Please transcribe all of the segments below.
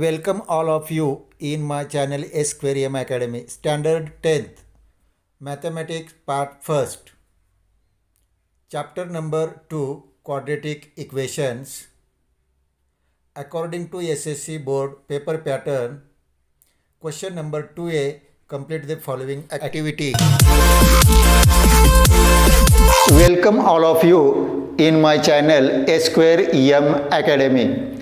Welcome all of you in my channel Squarium Academy. Standard 10th Mathematics Part 1st. Chapter number 2 Quadratic Equations. According to SSC Board Paper Pattern, question number 2A, complete the following activity. Welcome all of you in my channel Squarium Academy.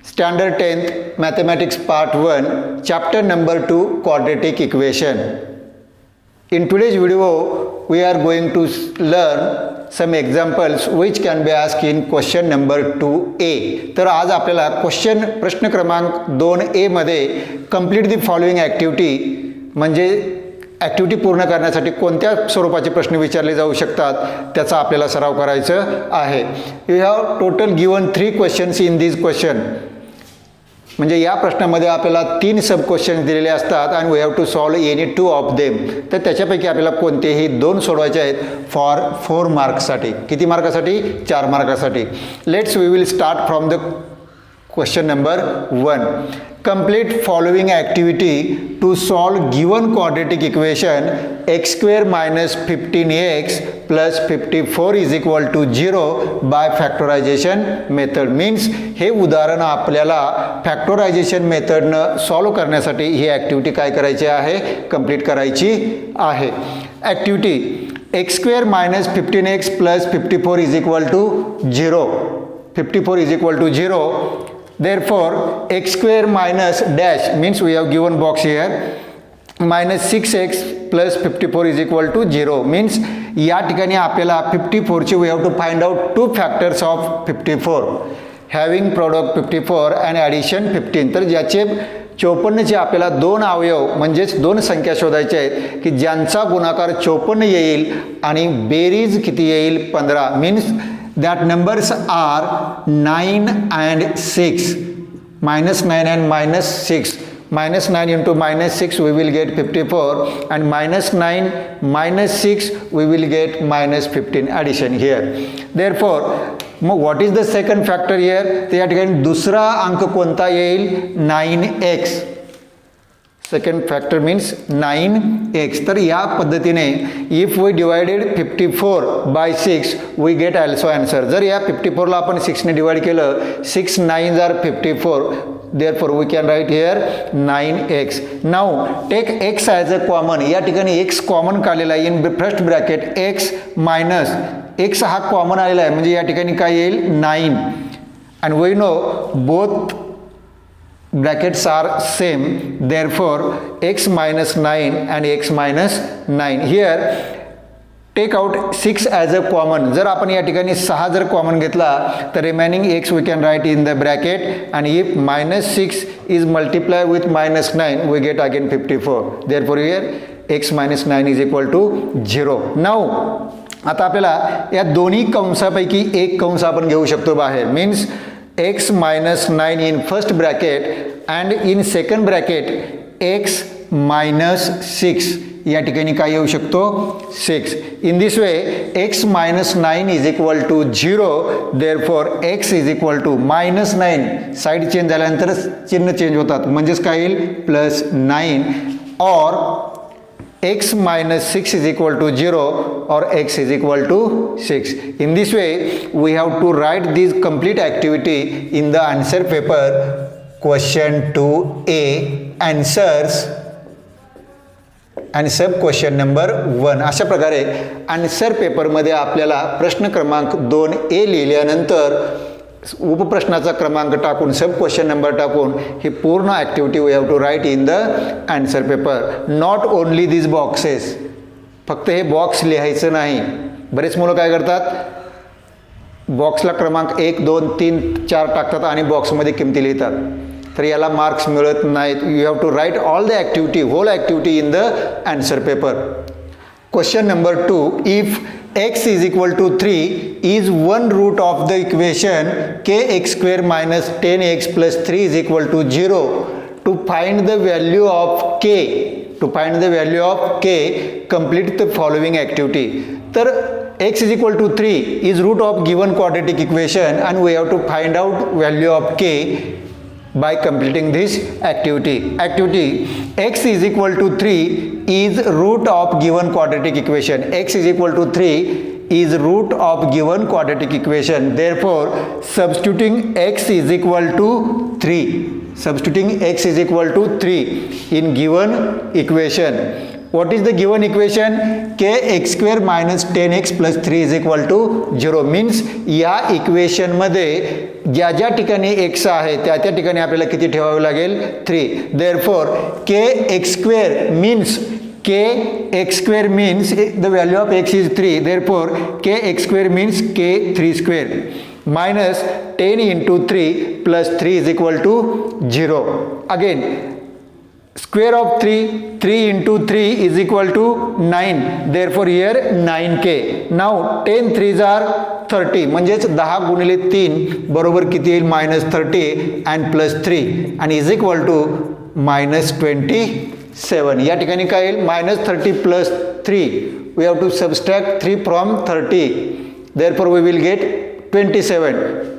Standard 10th Mathematics Part 1, Chapter number 2 Quadratic Equation. In today's video, we are going to learn some examples which can be asked in question number 2A. तर आज आपल्याला प्रश्न क्रमांक 2A मध्ये complete the following activity म्हणजे activity पूर्ण करण्यासाठी कोणत्या स्वरूपाचे प्रश्न विचारले जाऊ शकतात त्याचा आपल्याला सराव करायचा आहे. You have total given 3 questions in this question. म्हणजे या प्रश्नामध्ये आपल्याला 3 सब क्वेश्चन्स दिलेले असतात आणि we have to solve any 2 of them. तर त्याच्यापैकी आपल्याला कोणतेही 2 सोडवायचे आहेत फॉर 4 मार्क्ससाठी. किती मार्कासाठी? 4 मार्कासाठी. Let's we will start from the question number 1. Complete following activity to solve given quadratic equation x square minus 15x plus 54 is equal to 0 by factorization method. Means हे उदाहरण आपल्याला फॅक्टरायझेशन मेथडनं सॉल्व करण्यासाठी ही activity काय करायची आहे? Complete करायची आहे. Activity x square minus 15x plus 54 is equal to 0. 54 is equal to 0. Therefore, x square minus dash means we have given box here minus 6x plus 54 is equal to 0 means या ठिकाणी आपल्याला 54 ची we have to find out 2 factors of 54 having product 54 and addition 15. तर ज्याचे 54 चे आपल्याला 2 अवयव म्हणजेच 2 संख्या शोधायच्या आहेत की ज्यांचा गुणाकार 54 येईल आणि बेरीज किती येईल? 15. Means that numbers are 9 and 6. Minus 9 and minus 6. Minus 9 into minus 6 we will get 54 and minus 9 minus 6 we will get minus 15 addition here. Therefore, what is the second factor here? तर या ठिकाणी दुसरा अंक कोणता येईल? 9x. Second factor means 9x. तर या पद्धतीने if we divided 54 by 6 we get also answer. जर या 54 ला आपण 6 ने डिवाइड केलं 6 9s are 54. therefore we can write here 9x. now take x as a common. या ठिकाणी x कॉमन काढलेला आहे. In first bracket x minus x हा कॉमन आलेला आहे म्हणजे या ठिकाणी काय येईल? 9. and we know both brackets are same, therefore x minus 9 and x minus 9. here take out 6 as a common. जर आपण या ठिकाणी 6 जर कॉमन घेतला तर remaining x we can write in the bracket and if minus 6 is multiplied with minus 9 we get again 54. therefore here x minus 9 is equal to 0. now आता आपल्याला या दोन्ही कंसापैकी एक कंस आपण घेऊ शकतो बाहेर. Means x minus 9 in first bracket and in second bracket x minus 6. या ठिकाणी काय येऊ शकतो? 6. in this way x minus 9 is equal to 0. therefore x is equal to minus 9. Side change झाल्यानंतर चिन्ह चेंज होतात म्हणजेच काय येईल? Plus 9 or x minus 6 is equal to 0 or x is equal to 6. In this way, we have to write this complete activity in the answer paper. Question 2A answers and sub question number 1. अशा प्रकारे answer पेपरमध्ये आपल्याला प्रश्न क्रमांक 2A लिहिल्यानंतर उपप्रश्नाचा क्रमांक टाकून सब question number टाकून ही पूर्ण activity we have to write in the answer paper. Not only this boxes. फक्त हे बॉक्स लिहायचं नाही. बरेच मुलं काय करतात? बॉक्सला क्रमांक 1 2 3 4 टाकतात आणि बॉक्समध्ये किमती लिहितात. तर याला मार्क्स मिळत नाहीत. You have to write all the activity whole activity in the answer paper. Question number 2. If x is equal to 3 is one root of the equation kx square minus 10x plus 3 is equal to 0. To find the value of k, complete the following activity. तर x is equal to 3 is root of given quadratic equation and we have to find out value of k. by completing this activity. Activity x is equal to 3 is root of given quadratic equation. X is equal to 3 is root of given quadratic equation. Therefore, substituting x is equal to 3. Substituting x is equal to 3 in given equation. What is the given equation? kx square minus 10x plus 3 is equal to 0. Means या equation मध्ये ज्या ज्या ठिकाणी x आहे त्या त्या ठिकाणी आपल्याला किती ठेवावे लागेल? 3. Therefore, kx square means kx square means the value of x is 3. Therefore, kx square means k3 square minus 10 into 3 plus 3 is equal to 0. Again, square of 3 into 3 is equal to 9. Therefore, here 9k. Now 10 3s are 30. म्हणजेच 10 गुणिले 3 बरोबर किती येईल? -30 and plus 3 and is equal to -27. या ठिकाणी काय येईल? -30 plus 3. We have to subtract 3 from 30. Therefore, we will get 27.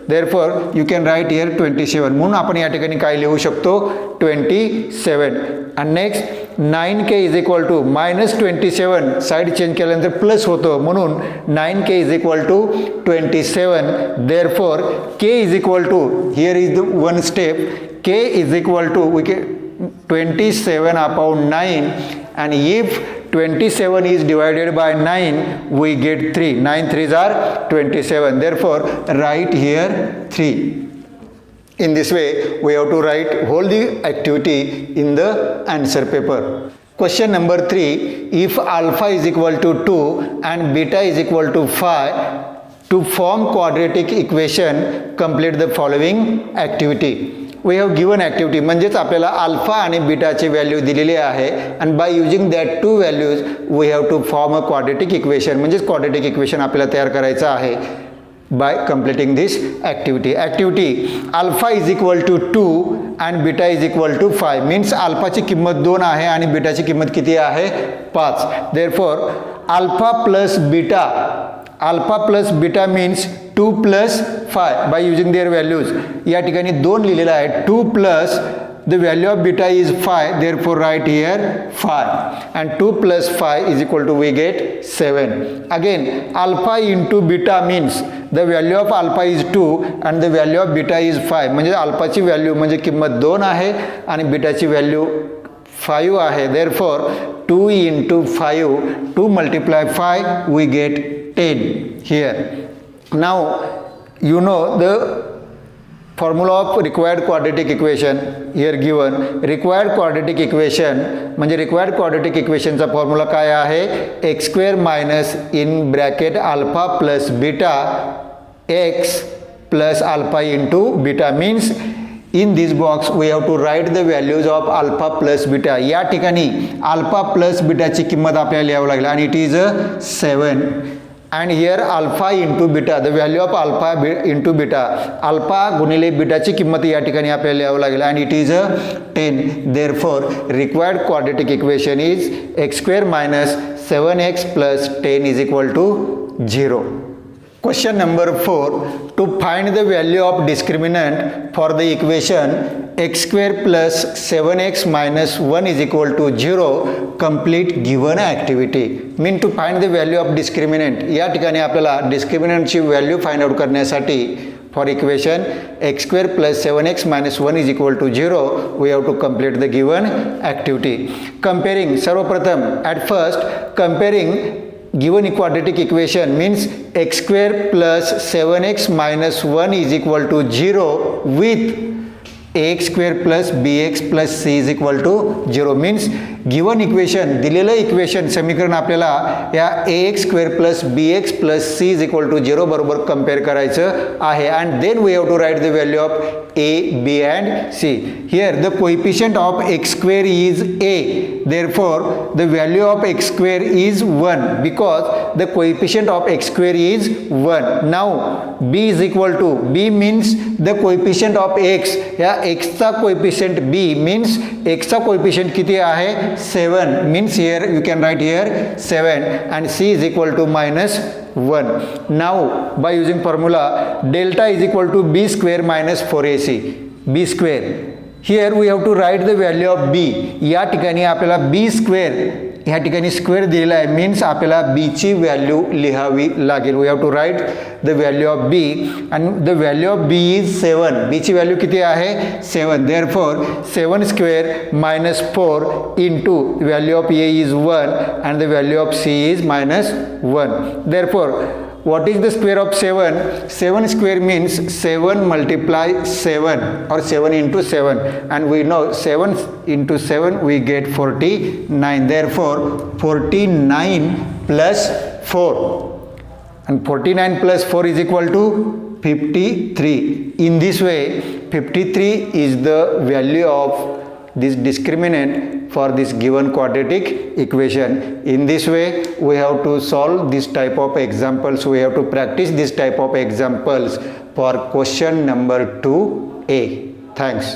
Therefore, you can write here 27. म्हणून आपण या ठिकाणी काय लिहू शकतो? 27. and next 9k is equal to -27. Side change केल्यानंतर प्लस होतो म्हणून 9k is equal to 27. Therefore, k is equal to, here is the one step, k is equal to, we can 27 upon 9, and if 27 is divided by 9, we get 3. 9 3s are 27. Therefore, write here 3. In this way, we have to write whole the activity in the answer paper. Question number 3, if alpha is equal to 2 and beta is equal to 5, to form quadratic equation, complete the following activity. We have given activity म्हणजेच आपल्याला alpha आणि बीटाची value दिलेली आहे आणि by using that two values we have to form a quadratic equation. म्हणजेच quadratic equation आपल्याला तयार करायचं आहे by completing this activity. Activity alpha is equal to 2 and beta is equal to 5 means alpha ची किंमत 2 आहे आणि बीटा ची किंमत किती आहे? 5. Therefore, alpha plus beta means 2 plus 5 by using their values. या ठिकाणी 2 लिहिलेला आहे. 2 plus the value of beta is 5, therefore write here 5, and 2 plus 5 is equal to, we get 7. Again, alpha into beta means the value of alpha is 2 and the value of beta is 5. म्हणजे अल्फाची value म्हणजे किंमत 2 आहे आणि बीटाची value 5 आहे. Therefore, 2 into 5, 2 multiply 5, we get 10 here. Now, you know the formula of required quadratic equation here given. Required quadratic equation म्हणजे required quadratic equation चा formula काय आहे? x square minus in bracket alpha plus beta x plus alpha into beta means in this box we have to write the values of alpha plus beta. या ठिकाणी alpha plus beta ची किंमत आपल्याला लिहावी लागेल आणि it is 7. and here alpha into beta, the value of alpha into beta, alpha गुणिले बीटाची किंमत या ठिकाणी आपल्याला लिहावी लागेल and it is 10. Therefore, required quadratic equation is x square minus 7x plus 10 is equal to 0. Question number 4, to find the value of discriminant for the equation x square plus 7x minus 1 is equal to 0, complete given activity. Mean to find the value of discriminant. या ठिकाणी आपल्याला discriminantची value find out करण्यासाठी for equation x square plus 7x minus 1 is equal to 0, we have to complete the given activity. Comparing, सर्वप्रथम at first comparing given quadratic equation means x square plus 7x minus 1 is equal to 0 with ax square plus bx plus c is equal to 0 means given equation, दिलेलं equation समीकरण आपल्याला या ax square plus bx plus c is equal to 0 बरोबर compare करायचं आहे and then we have to write the value of a, b and c. Here the coefficient of x square is a, therefore the value of x square is 1 because the coefficient of x square is 1. Now b is equal to, b means the coefficient of x, या x चा coefficient b means x चा coefficient किती आहे? 7 means here you can write here 7 and c is equal to minus 1. Now by using formula delta is equal to b square minus 4ac. B square. Here we have to write the value of B. या ठिकाणी आपल्याला बी square ह्या ठिकाणी square दिलेला आहे, means आपल्याला बीची value लिहावी लागेल. We have to write the value of B and the value of B is 7. बीची व्हॅल्यू किती आहे 7. Therefore 7 square minus 4 into value of A is 1 and the value of C is minus 1. Therefore what is the square of 7? 7 square means 7 multiply 7 or 7 into 7, and we know 7 into 7 we get 49. Therefore 49 plus 4, and 49 plus 4 is equal to 53. In this way 53 is the value of this discriminant for this given quadratic equation. In this way we have to solve this type of examples. We have to practice this type of examples for question number 2A. Thanks.